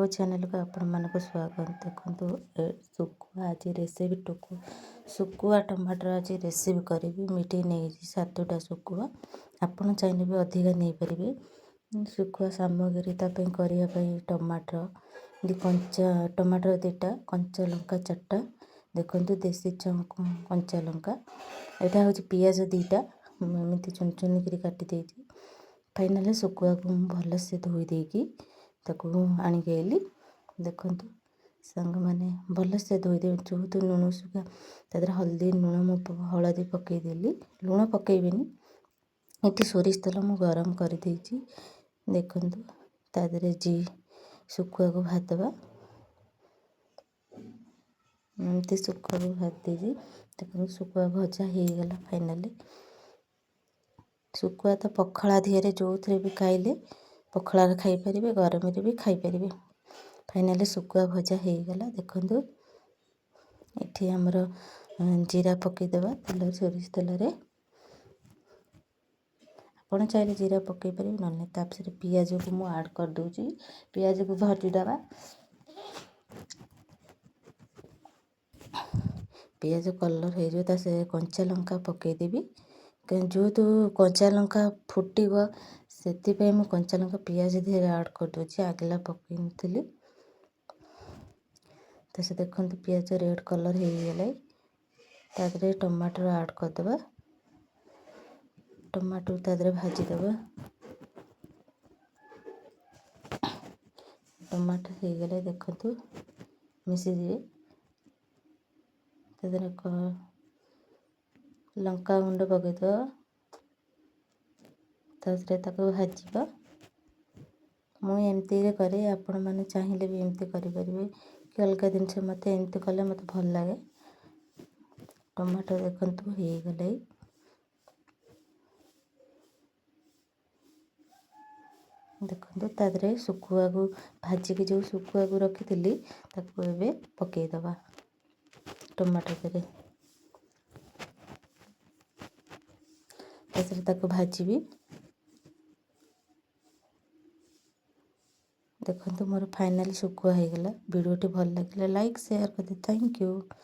ମୋ ଚ୍ୟାନେଲକୁ ଆପଣମାନଙ୍କୁ ସ୍ୱାଗତ। ଦେଖନ୍ତୁ ଶୁଖୁଆ ଆଜି ରେସିପି ଶୁଖୁଆ ଟମାଟର ଆଜି ରେସିପି କରିବି। ମିଠେଇ ନେଇଛି 7ଟା ଶୁଖୁଆ, ଆପଣ ଚାହିଁଲେ ବି ଅଧିକା ନେଇପାରିବେ। ଶୁଖୁଆ ସାମଗ୍ରୀ ତା ପାଇଁ କରିବା ପାଇଁ ଟମାଟର ଟମାଟର 2ଟା, କଞ୍ଚା ଲଙ୍କା 4ଟା, ଦେଖନ୍ତୁ ଦେଶୀ କଞ୍ଚା ଲଙ୍କା, ଏଇଟା ହେଉଛି ପିଆଜ 2ଟା, ମୁଁ ଏମିତି ଚୁନ ଚୁନ କରି କାଟି ଦେଇଛି। ଫାଇନାଲି ଶୁଖୁଆକୁ ମୁଁ ଭଲସେ ଧୋଇ ଦେଇକି ତାକୁ ଆଣିକି ଆଇଲି। ଦେଖନ୍ତୁ ସାଙ୍ଗମାନେ ଭଲସେ ଧୋଇଦେବେ, ଯେହେତୁ ଲୁଣ ଶୁଖୁଆ ତା ଦେହରେ ହଳଦୀ ଲୁଣ ମୁଁ ହଳଦୀ ପକାଇଦେଲି, ଲୁଣ ପକାଇବେନି। ଏଠି ସୋରିଷ ତେଲ ମୁଁ ଗରମ କରିଦେଇଛି। ଦେଖନ୍ତୁ ତା ଦେହରେ ଶୁଖୁଆକୁ ଭାଜିଦେବା, ଏମିତି ଶୁଖୁଆକୁ ଭାଜି ଦେଇଛି। ଦେଖନ୍ତୁ ଶୁଖୁଆ ଭଜା ହେଇଗଲା। ଫାଇନାଲି ଶୁଖୁଆ ତ ପଖାଳ ଦିହରେ ଯେଉଁଥିରେ ବି ଖାଇଲେ, ପଖାଳରେ ଖାଇପାରିବେ, ଗରମରେ ବି ଖାଇପାରିବେ। ଫାଇନାଲି ଶୁଖୁଆ ଭଜା ହେଇଗଲା। ଦେଖନ୍ତୁ ଏଠି ଆମର ଜିରା ପକାଇଦେବା ସୋରିଷ ତେଲରେ, ଆପଣ ଚାହିଁଲେ ଜିରା ପକାଇ ପାରିବେ, ନହେଲେ ନାହିଁ। ତାପରେ ପିଆଜକୁ ମୁଁ ଆଡ଼୍ କରିଦେଉଛି, ପିଆଜକୁ ଭାଜିଦେବା। ପିଆଜ କଲର୍ ହେଇଯିବ, ତା ସେ କଞ୍ଚା ଲଙ୍କା ପକାଇଦେବି। ଯେହେତୁ କଞ୍ଚା ଲଙ୍କା ଫୁଟିବ, ସେଥିପାଇଁ ମୁଁ କଞ୍ଚା ଲଙ୍କା ପିଆଜ ଦେହରେ ଆଡ଼୍ କରିଦେଉଛି, ଆଗଲା ପକାଇ ନଥିଲି। ତ ସେ ଦେଖନ୍ତୁ ପିଆଜ ରେଡ଼୍ କଲର୍ ହେଇଗଲା। ତା ଦେହରେ ଟମାଟର ଆଡ଼୍ କରିଦେବା, ଟମାଟୋ ତା ଦେହରେ ଭାଜିଦେବା। ଟମାଟୋ ହେଇଗଲେ ଦେଖନ୍ତୁ ମିଶିଯିବେ। ତା ଦେହରେ ଲଙ୍କା ଗୁଣ୍ଡ ପକାଇଦେବା, ତା ଦେହରେ ତାକୁ ଭାଜିବା। ମୁଁ ଏମିତିରେ କରେ, ଆପଣମାନେ ଚାହିଁଲେ ବି ଏମିତି କରିପାରିବେ କି ଅଲଗା ଜିନିଷ। ମୋତେ ଏମିତି କଲେ ମୋତେ ଭଲ ଲାଗେ। ଟମାଟୋ ଦେଖନ୍ତୁ ହେଇଗଲେ, ଦେଖନ୍ତୁ ତା ଦେହରେ ଶୁଖୁଆକୁ ଭାଜିକି ଯେଉଁ ଶୁଖୁଆକୁ ରଖିଥିଲି ତାକୁ ଏବେ ପକାଇଦେବା ଟମାଟୋ ଦେହରେ। ତାପରେ ତାକୁ ଭାଜିବି। ଦେଖନ୍ତୁ ମୋର ଫାଇନାଲି ଶୁଖୁଆ ହେଇଗଲା। ଭିଡ଼ିଓଟି ଭଲ ଲାଗିଲା ଲାଇକ୍ ସେୟାର କରିଦିଅ। Thank you.